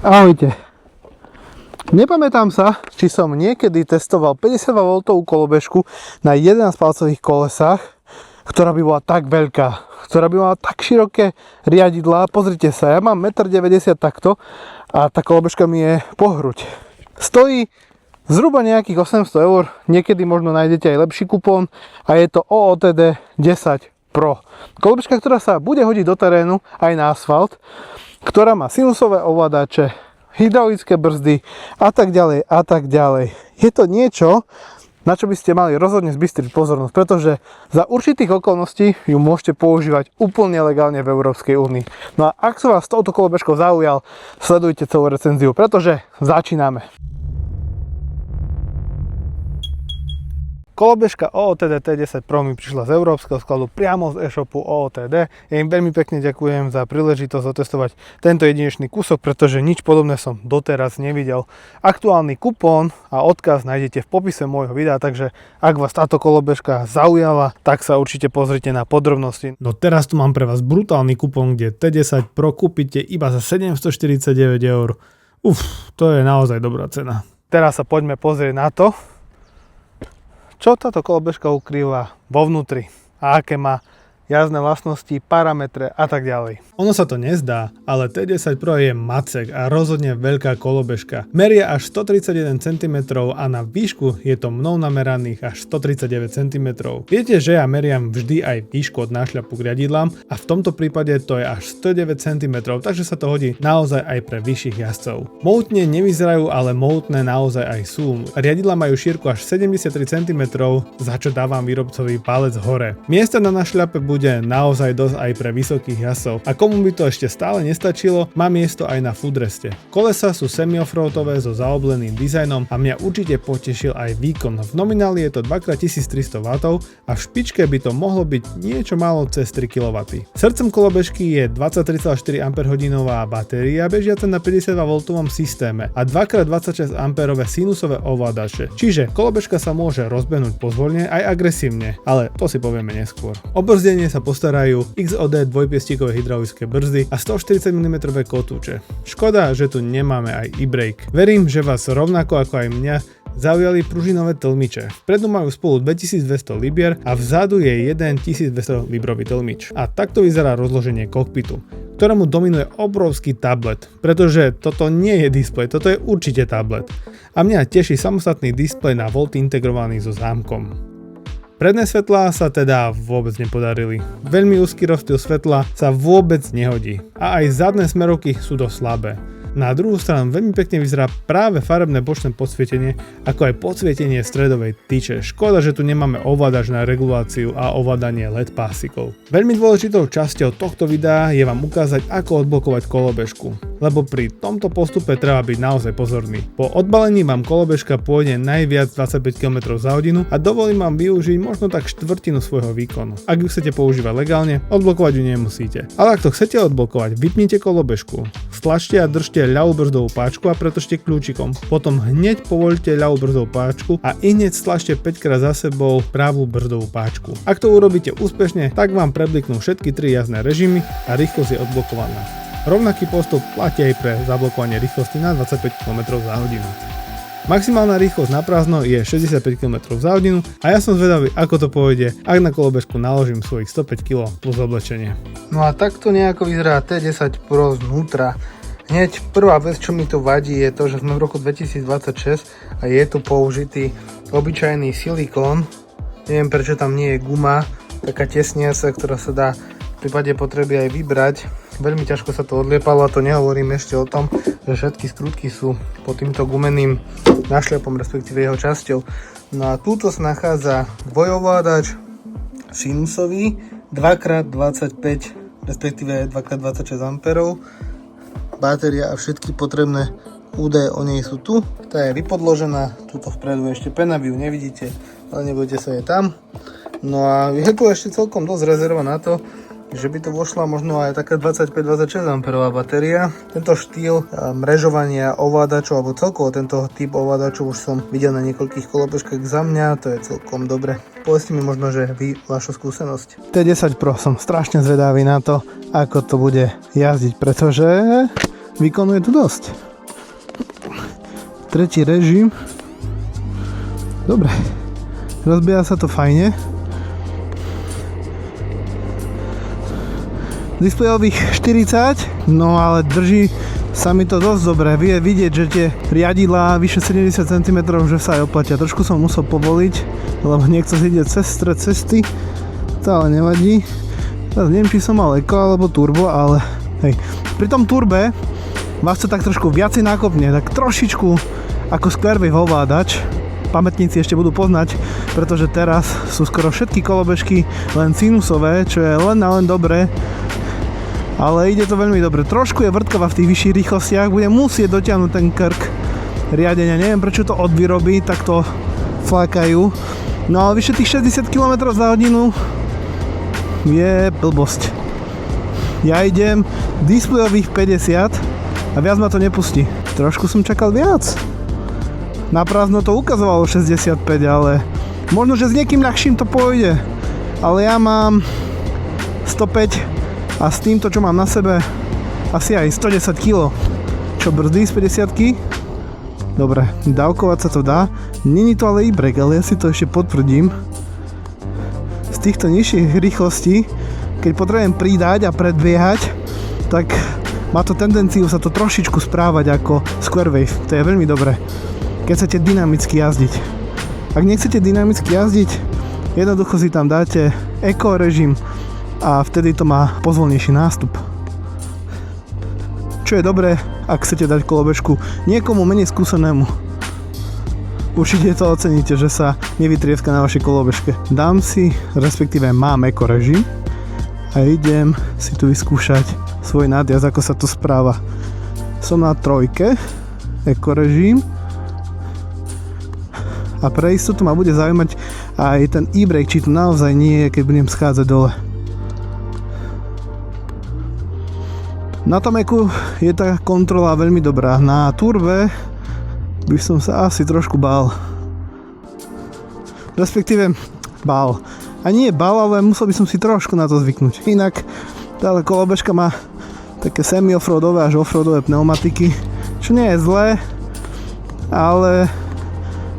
Ahojte. Nepamätám sa, či som niekedy testoval 52V kolobežku na 11-palcových kolesách, ktorá by bola tak veľká, ktorá by mala tak široké riadidlá. Pozrite sa, ja mám 1,90 m takto a tá kolobežka mi je po hruď. Stojí zhruba nejakých 800 €, niekedy možno nájdete aj lepší kupón a je to OOTD 10 Pro. Kolobežka, ktorá sa bude hodiť do terénu aj na asfalt, ktorá má sinusové ovládače, hydraulické brzdy a tak ďalej a tak ďalej. Je to niečo, na čo by ste mali rozhodne zbystriť pozornosť, pretože za určitých okolností ju môžete používať úplne legálne v Európskej únii. No a ak som vás touto kolobežkou zaujal, sledujte celú recenziu, pretože začíname. Kolobežka OOTD T10 Pro mi prišla z európskeho skladu priamo z e-shopu OOTD. Ja im veľmi pekne ďakujem za príležitosť otestovať tento jedinečný kúsok, pretože nič podobné som doteraz nevidel. Aktuálny kupón a odkaz nájdete v popise môjho videa, takže ak vás táto kolobežka zaujala, tak sa určite pozrite na podrobnosti. No teraz tu mám pre vás brutálny kupón, kde T10 Pro kúpite iba za 749 €. To je naozaj dobrá cena. Teraz sa poďme pozrieť na to, čo táto kolobežka ukrýva vo vnútri a aké má jazdné vlastnosti, parametre a tak ďalej. Ono sa to nezdá, ale T10 Pro je macek a rozhodne veľká kolobežka. Meria až 131 cm a na výšku je to mnou nameraných až 139 cm. Viete, že ja meriam vždy aj výšku od nášľapu k riadidlám a v tomto prípade to je až 109 cm, takže sa to hodí naozaj aj pre vyšších jazdcov. Mohutne nevyzerajú, ale mohutné naozaj aj sú. Riadidlá majú šírku až 73 cm, za čo dávam výrobcovi palec hore. Miesta na nášľape bude naozaj dosť aj pre vysokých jazdcov. A komu by to ešte stále nestačilo, má miesto aj na footreste. Kolesa sú semi-offroadové so zaobleným dizajnom a mňa určite potešil aj výkon. V nomináli je to 2x1300 W a v špičke by to mohlo byť niečo málo cez 3 kW. Srdcom kolobežky je 23,4 Ah batéria bežiaca na 52V systéme a 2x26 A sinusové ovládače. Čiže kolobežka sa môže rozbehnúť pozvolne aj agresívne, ale to si povieme neskôr. Obrzdenie sa postarajú XOD dvojpiestíkové hydraulické brzdy a 140 mm kotúče. Škoda, že tu nemáme aj e-brake. Verím, že vás rovnako ako aj mňa zaujali pružinové tlmiče. Vpredu majú spolu 2200 libier a vzadu je 1200 librový tlmič. A takto vyzerá rozloženie kokpitu, ktorému dominuje obrovský tablet, pretože toto nie je displej, toto je určite tablet. A mňa teší samostatný displej na Volt integrovaný so zámkom. Predné svetlá sa teda vôbec nepodarili. Veľmi úzky rozptyl svetla sa vôbec nehodí. A aj zadné smerovky sú dosť slabé. Na druhú stranu veľmi pekne vyzerá práve farebné bočné podsvietenie, ako aj podsvietenie stredovej tyče. Škoda, že tu nemáme ovládač na reguláciu a ovládanie LED pásikov. Veľmi dôležitou časťou tohto videa je vám ukázať, ako odblokovať kolobežku, lebo pri tomto postupe treba byť naozaj pozorný. Po odbalení vám kolobežka pôjde najviac 25 km/h a dovolím vám využiť možno tak štvrtinu svojho výkonu. Ak ju chcete používať legálne, odblokovať ju nemusíte. Ale ak to chcete odblokovať, vypnite kolobežku, stlačte a držte ľavú brzdovú páčku a pretržte kľúčikom. Potom hneď povoľte ľavú brzdovú páčku a hneď stlačte 5 krát za sebou pravú brzdovú páčku. Ak to urobíte úspešne, tak vám prebliknú všetky 3 jazdné režimy a rýchlosť je odblokovaná. Rovnaký postup platí aj pre zablokovanie rýchlosti na 25 km/h. Maximálna rýchlosť na prázdno je 65 km/h a ja som zvedavý, ako to pôjde, ak na kolobežku naložím svojich 105 kg plus oblečenie. No a takto nejako vyzerá T10 Pro znútra. Hneď prvá vec, čo mi tu vadí, je to, že sme v roku 2026 a je tu použitý obyčajný silikón. Neviem, prečo tam nie je guma, taká tesniaca, ktorá sa dá v prípade potreby aj vybrať. Veľmi ťažko sa to odliepalo a to nehovorím ešte o tom, že všetky skrutky sú pod týmto gumeným nášľapom, respektíve jeho časťou. No a túto sa nachádza dvojovládač sinusový 2x25, respektíve 2x26 A. Batéria a všetky potrebné údaje o nej sú tu. Tá je vypodložená, tuto vpredu ešte pena, vy ju nevidíte, ale nebojte sa, je tam. No a je tu ešte celkom dosť rezerva na to, že by to vošla možno aj taká 25-26 A batéria. Tento štýl mrežovania ovládačov, alebo celkovo tento typ ovládačov už som videl na niekoľkých kolobežkách. Za mňa to je celkom dobre. Povedzte mi možno, že vy vašu skúsenosť. T10 Pro som strašne zvedavý na to, ako to bude jazdiť, pretože výkonu je tu dosť. Tretí režim. Dobre. Rozbieha sa to fajne. Displejových 40, no ale drží sa mi to dosť dobre. Vie vidieť, že tie riadidlá vyše 70 cm, že sa aj oplatia. Trošku som musel povoliť, lebo niekto ide cez stred cesty. To ale nevadí. Teraz neviem, či som mal eko alebo turbo, ale hej. Pri tom turbe vás to tak trošku viacej nakopne, tak trošičku ako Squarewave ovládač. Pamätníci ešte budú poznať, pretože teraz sú skoro všetky kolobežky len sinusové, čo je len a len dobré. Ale ide to veľmi dobre. Trošku je vrtkavá v tých vyšších rýchlostiach, bude musieť dotiahnuť ten krk riadenia. Neviem, prečo to od výroby takto flákajú. No ale vyše tých 60 km za hodinu je blbosť. Ja idem displejových 50 a viac ma to nepustí. Trošku som čakal viac. Na prázdno to ukazovalo 65, ale možno, že s niekým ľahším to pôjde. Ale ja mám 105 a s týmto, čo mám na sebe, asi aj 110 kg. Čo brzdí z 50-ky? Dobre, dávkovať sa to dá. Není to ale e-brake, ale ja si to ešte potvrdím. Z týchto nižších rýchlostí, keď potrebujem pridať a predbiehať, tak má to tendenciu sa to trošičku správať ako Squarewave. To je veľmi dobré, keď chcete dynamicky jazdiť. Ak nechcete dynamicky jazdiť, jednoducho si tam dáte Eco režim a vtedy to má pozvolnejší nástup. Čo je dobré, ak chcete dať kolobežku niekomu menej skúsenému. Určite to oceníte, že sa nevytrieska na vašej kolobežke. Dám si, respektíve mám Eco režim a idem si tu vyskúšať svoj nadjazd, ako sa to správa. Som na trojke, Eco režim. A pre istotu ma bude zaujímať aj ten e-brake, či to naozaj nie je, keď budem schádzať dole. Na tom eku je tá kontrola veľmi dobrá. Na turbe by som sa asi trošku bál. Respektíve bál. A nie bál, ale musel by som si trošku na to zvyknúť. Inak tá kolobežka má také semi-offroadové až offroadové pneumatiky, čo nie je zlé, ale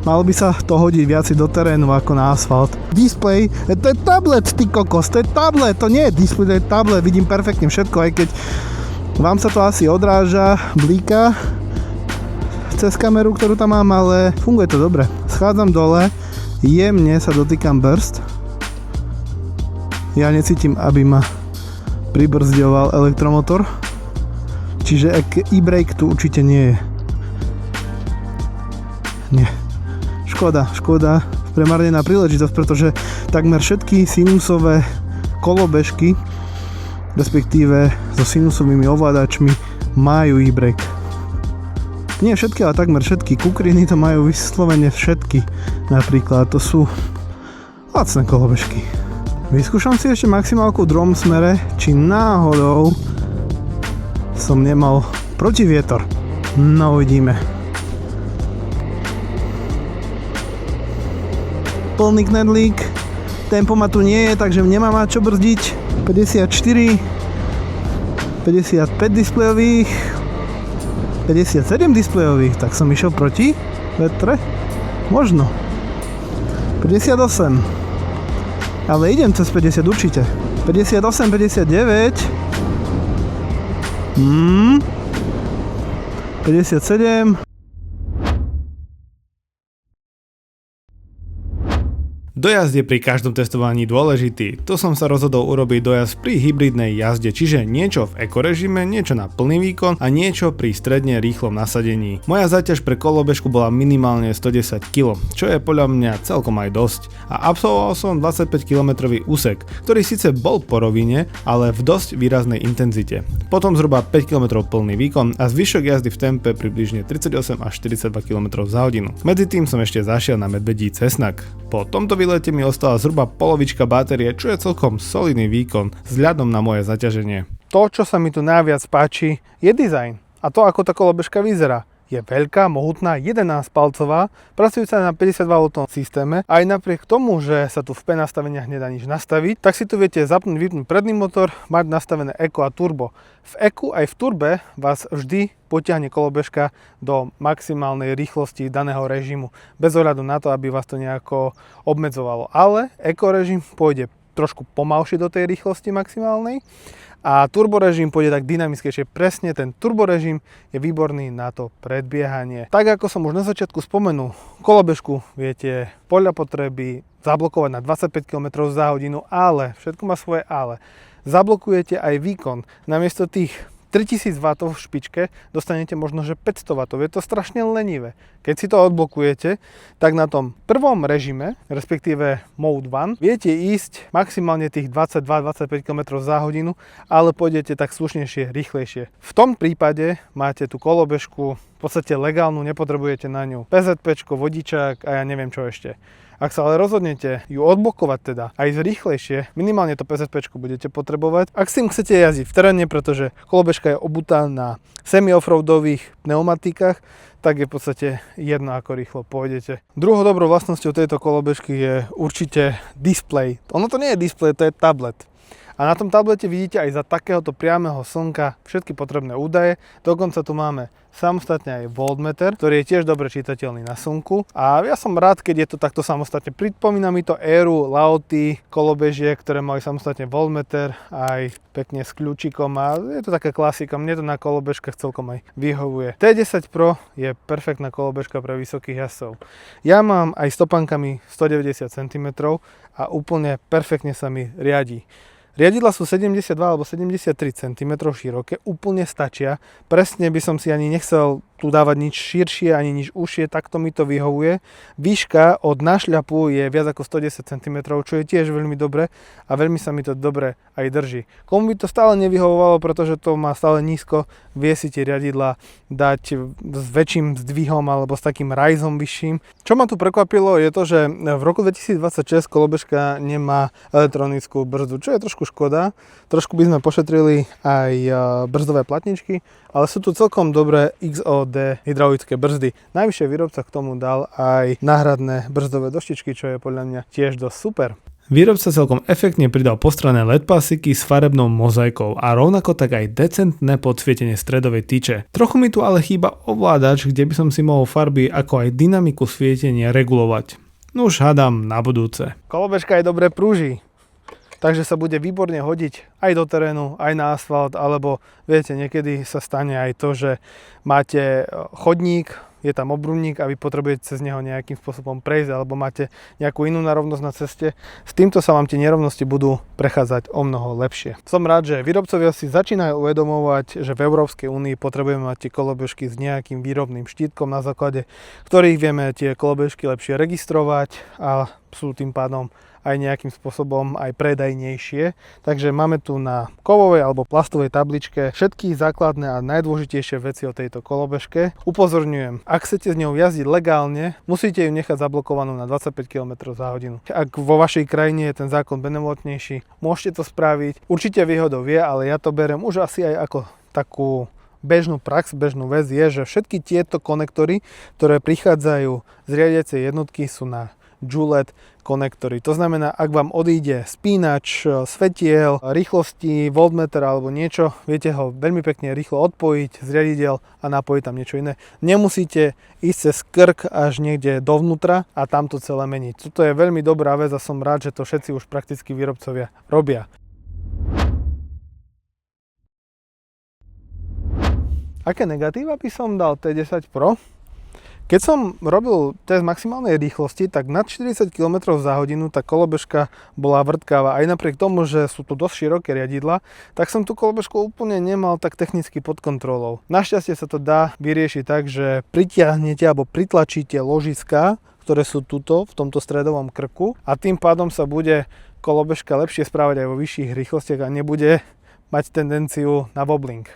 malo by sa to hodiť viac do terénu ako na asfalt. Display, to je tablet, ty kokos, to je tablet, to nie je display, to je tablet, vidím perfektne všetko, aj keď vám sa to asi odráža, blíka cez kameru, ktorú tam mám, ale funguje to dobre. Schádzam dole, jemne sa dotýkam brzd. Ja necítim, aby ma pribrzďoval elektromotor, čiže e-brake tu určite nie je. Nie. Škoda, premarnená príležitosť, pretože takmer všetky sinusové kolobežky, respektíve so sinusovými ovládačmi, majú e-brake. Nie všetky, ale takmer všetky. Kukriny to majú vyslovene všetky. Napríklad to sú lacné kolobežky. Vyskúšam si ešte maximálku v druhom smere, či náhodou som nemal protivietor. No uvidíme. Plný knedlík, tempomat tu nie je, takže nemám čo brzdiť. 54, 55 displejových, 57 displejových, tak som išiel proti vetre? Možno. 58, ale idem cez 50 určite. 58, 59, 57. Dojazd je pri každom testovaní dôležitý. Tu som sa rozhodol urobiť dojazd pri hybridnej jazde, čiže niečo v eko režime, niečo na plný výkon a niečo pri stredne rýchlom nasadení. Moja záťaž pre kolobežku bola minimálne 110 kg, čo je podľa mňa celkom aj dosť. A absolvoval som 25 km úsek, ktorý síce bol po rovine, ale v dosť výraznej intenzite. Potom zhruba 5 km plný výkon a zvyšok jazdy v tempe približne 38 až 42 km za hodinu. Medzi tým som ešte zašiel na medvedí cesnak. Po tomto výlete mi ostala zhruba polovička batérie, čo je celkom solidný výkon vzhľadom na moje zaťaženie. To, čo sa mi tu najviac páči, je dizajn a to, ako tá kolobežka vyzerá. je veľká, mohutná, 11-palcová, pracujúca na 52V systéme. Aj napriek tomu, že sa tu v P nastaveniach nedá nič nastaviť, tak si tu viete zapnúť, vypnúť predný motor, mať nastavené Eco a Turbo. V Eku aj v Turbe vás vždy potiahne kolobežka do maximálnej rýchlosti daného režimu, bez ohľadu na to, aby vás to nejako obmedzovalo. Ale Eco režim pôjde trošku pomalšie do tej rýchlosti maximálnej a turbo režim pôjde tak dynamickejšie. Presne ten turbo režim je výborný na to predbiehanie. Tak ako som už na začiatku spomenul, kolobežku viete podľa potreby zablokovať na 25 km za hodinu, ale všetko má svoje ale. Zablokujete aj výkon. Namiesto tých 3000 W v špičke dostanete možno, že 500 W. Je to strašne lenivé. Keď si to odblokujete, tak na tom prvom režime, respektíve Mode 1, viete ísť maximálne tých 22-25 km za hodinu, ale pôjdete tak slušnejšie, rýchlejšie. V tom prípade máte tú kolobežku v podstate legálnu, nepotrebujete na ňu PZPčko, vodičák a ja neviem čo ešte. Ak sa ale rozhodnete ju odblokovať teda aj rýchlejšie, minimálne to PZPčko budete potrebovať. Ak s tým chcete jazdiť v teréne, pretože kolobežka je obutá na semi-offroadových pneumatikách, tak je v podstate jedno, ako rýchlo pôjdete. Druhou dobrou vlastnosťou tejto kolobežky je určite displej. Ono to nie je displej, to je tablet. A na tom tablete vidíte aj za takéhoto priameho slnka všetky potrebné údaje. Dokonca tu máme samostatne aj voltmeter, ktorý je tiež dobre čitateľný na slnku. A ja som rád, keď je to takto samostatne. Pripomína mi to éru Laoty kolobežiek, ktoré majú samostatne voltmeter aj pekne s kľúčikom a je to taká klasika. Mne to na kolobežkách celkom aj vyhovuje. T10 Pro je perfektná kolobežka pre vysokých jazdcov. Ja mám aj stopankami 190 cm a úplne perfektne sa mi riadi. Riadidla sú 72 alebo 73 cm široké, úplne stačia. Presne by som si ani nechcel tu dávať nič širšie, ani nič užšie, takto mi to vyhovuje. Výška od našľapu je viac ako 110 cm, čo je tiež veľmi dobre a veľmi sa mi to dobre aj drží. Komu by to stále nevyhovovalo, pretože to má stále nízko, vie si tie riadidla dať s väčším zdvihom alebo s takým rajzom vyšším. Čo ma tu prekvapilo je to, že v roku 2026 kolobežka nemá elektronickú brzdu, čo je trošku škoda. Trošku by sme pošetrili aj brzdové platničky, ale sú tu celkom dobré XOD hydraulické brzdy. Najvyššie výrobca k tomu dal aj náhradné brzdové doštičky, čo je podľa mňa tiež dosť super. Výrobca celkom efektne pridal postranné LED pasiky s farebnou mozaikou a rovnako tak aj decentné podsvietenie stredovej tyče. Trochu mi tu ale chýba ovládač, kde by som si mohol farby ako aj dynamiku svietenia regulovať. No už hádam na budúce. Kolobežka je dobre prúži, takže sa bude výborne hodiť aj do terénu, aj na asfalt, alebo viete, niekedy sa stane aj to, že máte chodník, je tam obrubník a vy potrebujete cez neho nejakým spôsobom prejsť, alebo máte nejakú inú nerovnosť na ceste. S týmto sa vám tie nerovnosti budú prechádzať o mnoho lepšie. Som rád, že výrobcovia si začínajú uvedomovať, že v Európskej únii potrebujeme mať tie kolobežky s nejakým výrobným štítkom, na základe ktorých vieme tie kolobežky lepšie registrovať a sú tým pádom aj nejakým spôsobom aj predajnejšie. Takže máme tu na kovovej alebo plastovej tabličke všetky základné a najdôležitejšie veci o tejto kolobežke. Upozorňujem, ak chcete s ňou jazdiť legálne, musíte ju nechať zablokovanú na 25 km za hodinu. Ak vo vašej krajine je ten zákon benevolentnejší, môžete to spraviť. Určite výhodou je, ale ja to berem už asi aj ako takú bežnú prax, bežnú vec je, že všetky tieto konektory, ktoré prichádzajú z riadiacej jednotky, sú na Julet konektory. To znamená, ak vám odíde spínač, svetiel, rýchlosti, voltmeter alebo niečo, viete ho veľmi pekne rýchlo odpojiť z riadidiel a napojiť tam niečo iné. Nemusíte ísť cez krk až niekde dovnútra a tam to celé meniť. Toto je veľmi dobrá vec a som rád, že to všetci už prakticky výrobcovia robia. Aké negatíva by som dal T10 Pro? Keď som robil test maximálnej rýchlosti, tak nad 40 km za hodinu tá kolobežka bola vrtkáva. Aj napriek tomu, že sú tu dosť široké riadidlá, tak som tú kolobežku úplne nemal tak technicky pod kontrolou. Našťastie sa to dá vyriešiť tak, že pritiahnete alebo pritlačíte ložiská, ktoré sú tuto v tomto stredovom krku a tým pádom sa bude kolobežka lepšie správať aj vo vyšších rýchlostiach a nebude mať tendenciu na wobbling.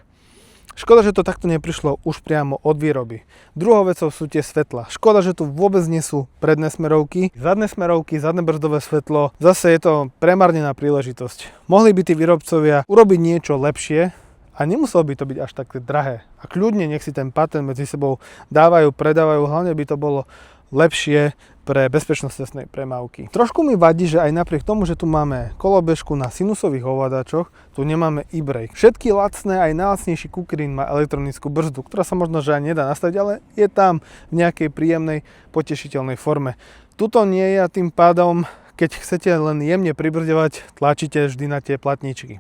Škoda, že to takto neprišlo už priamo od výroby. Druhou vecou sú tie svetla. Škoda, že tu vôbec nie sú predné smerovky, zadné brzdové svetlo. Zase je to premárnená príležitosť. Mohli by tí výrobcovia urobiť niečo lepšie A nemuselo by to byť až také drahé. A kľudne nech si ten patent medzi sebou dávajú, predávajú, hlavne by to bolo lepšie pre bezpečnosť cestnej premávky. Trošku mi vadí, že aj napriek tomu, že tu máme kolobežku na sinusových ovládačoch, tu nemáme e-brake. Všetky lacné, aj najlacnejší kukrín má elektronickú brzdu, ktorá sa možno že aj nedá nastaviť, ale je tam v nejakej príjemnej, potešiteľnej forme. Tuto nie je a tým pádom, keď chcete len jemne pribrzdevať, tlačíte vždy na tie platničky.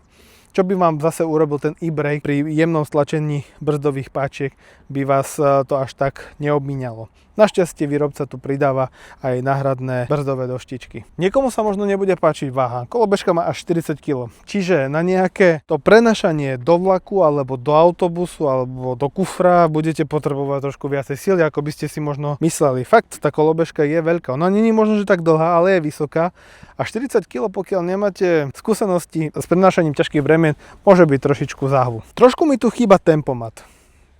Čo by vám zase urobil ten e-brake pri jemnom stlačení brzdových páčiek, by vás to až tak neobmíňalo. Našťastie výrobca tu pridáva aj náhradné brzdové doštičky. Niekomu sa možno nebude páčiť váha. Kolobežka má až 40 kg. Čiže na nejaké to prenašanie do vlaku alebo do autobusu alebo do kufra budete potrebovať trošku viacej síly, ako by ste si možno mysleli. Fakt, tá kolobežka je veľká. Ona nie je možno, že tak dlhá, ale je vysoká. A 40 kg, pokiaľ nemáte skúsenosti s prenášaním ťažkých bremien, môže byť trošičku záhvu. Trošku mi tu chýba tempomat.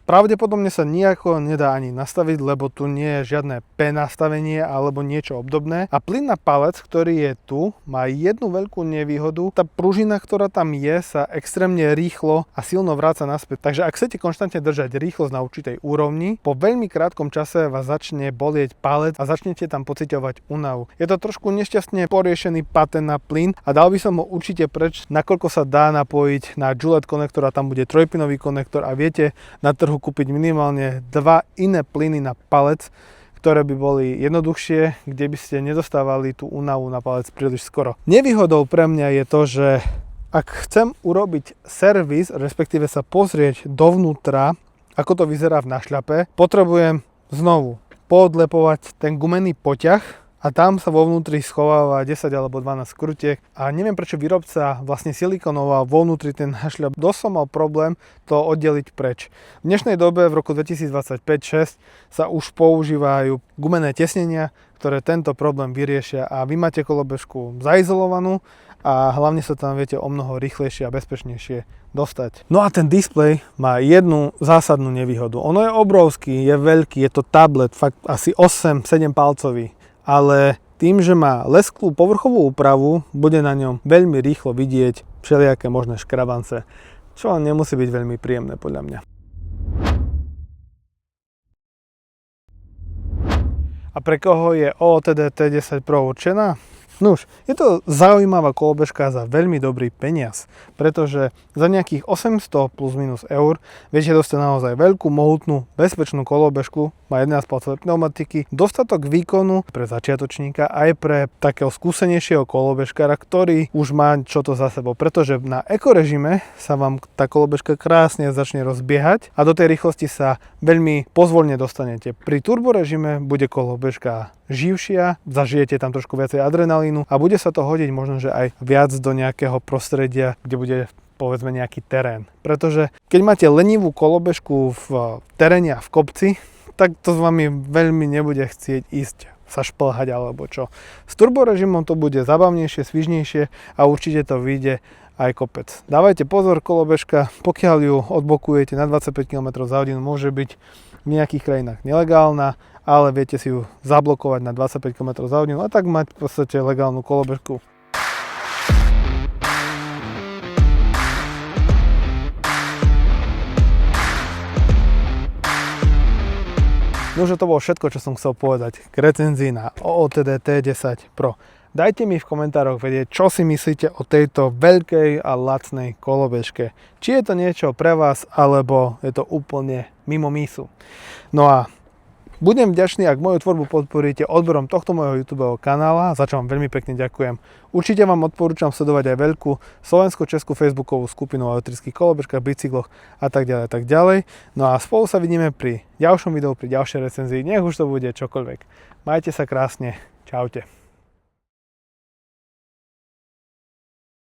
Pravdepodobne sa nejako nedá ani nastaviť, lebo tu nie je žiadne P nastavenie alebo niečo obdobné. A plyn na palec, ktorý je tu, má jednu veľkú nevýhodu. Tá pružina, ktorá tam je, sa extrémne rýchlo a silno vráca naspäť. Takže ak chcete konštantne držať rýchlosť na určitej úrovni, po veľmi krátkom čase vás začne bolieť palec a začnete tam pociťovať únavu. Je to trošku nešťastne poriešený patent na plyn a dal by som ho určite preč, nakoľko sa dá napojiť na Gillette konektor a tam bude trojpinový konektor a viete na trhu kúpiť minimálne dva iné plyny na palec, ktoré by boli jednoduchšie, kde by ste nedostávali tú únavu na palec príliš skoro. Nevýhodou pre mňa je to, že ak chcem urobiť servis, respektíve sa pozrieť dovnútra, ako to vyzerá v našľape, potrebujem znovu poodlepovať ten gumený poťah a tam sa vo vnútri schováva 10 alebo 12 skrutiek a neviem prečo výrobca vlastne silikonoval vo vnútri ten našľap. Dosť som mal problém to oddeliť preč. V dnešnej dobe v roku 2025-6 sa už používajú gumené tesnenia, ktoré tento problém vyriešia a vy máte kolobežku zaizolovanú a hlavne sa tam viete o mnoho rýchlejšie a bezpečnejšie dostať. No a ten displej má jednu zásadnú nevýhodu. Ono je obrovský, je veľký, je to tablet, fakt asi 8-7 palcový. Ale tým, že má lesklú povrchovú úpravu, bude na ňom veľmi rýchlo vidieť všelijaké možné škrabance, čo nemusí byť veľmi príjemné podľa mňa. A pre koho je OOTD T10 Pro určená? Nuž, je to zaujímavá kolobežka za veľmi dobrý peniaz, pretože za nejakých 800 plus minus eur viete dostať naozaj veľkú, mohutnú, bezpečnú kolobežku, má 11-palcové pneumatiky, dostatok výkonu pre začiatočníka aj pre takého skúsenejšieho kolobežkára, ktorý už má čo to za sebou, pretože na ekorežime sa vám tá kolobežka krásne začne rozbiehať a do tej rýchlosti sa veľmi pozvolne dostanete. Pri turborežime bude kolobežka živšia, zažijete tam trošku viacej adrenalínu a bude sa to hodiť možno, že aj viac do nejakého prostredia, kde bude povedzme nejaký terén. Pretože keď máte lenivú kolobežku v teréne a v kopci, tak to s vami veľmi nebude chcieť ísť sa šplhať alebo čo. S turborežimom to bude zabavnejšie, svižnejšie a určite to vyjde aj kopec. Dávajte pozor, kolobežka, pokiaľ ju odblokujete na 25 km/h, môže byť v nejakých krajinách nelegálna, ale viete si ju zablokovať na 25 km/h a tak mať v podstate legálnu kolobežku. No už to bolo všetko, čo som chcel povedať k recenzii na OOTD T10 Pro. Dajte mi v komentároch vedieť, čo si myslíte o tejto veľkej a lacnej kolobežke. Či je to niečo pre vás, alebo je to úplne mimo mísu. No a budem vďačný, ak moju tvorbu podporíte odberom tohto môjho YouTube kanála, za čo vám veľmi pekne ďakujem. Určite vám odporúčam sledovať aj veľkú slovensko-českú facebookovú skupinu o elektrických kolobežkách, bicykloch a tak ďalej. No a spolu sa vidíme pri ďalšom videu, pri ďalšej recenzii, nech už to bude čokoľvek. Majte sa krásne, čaute.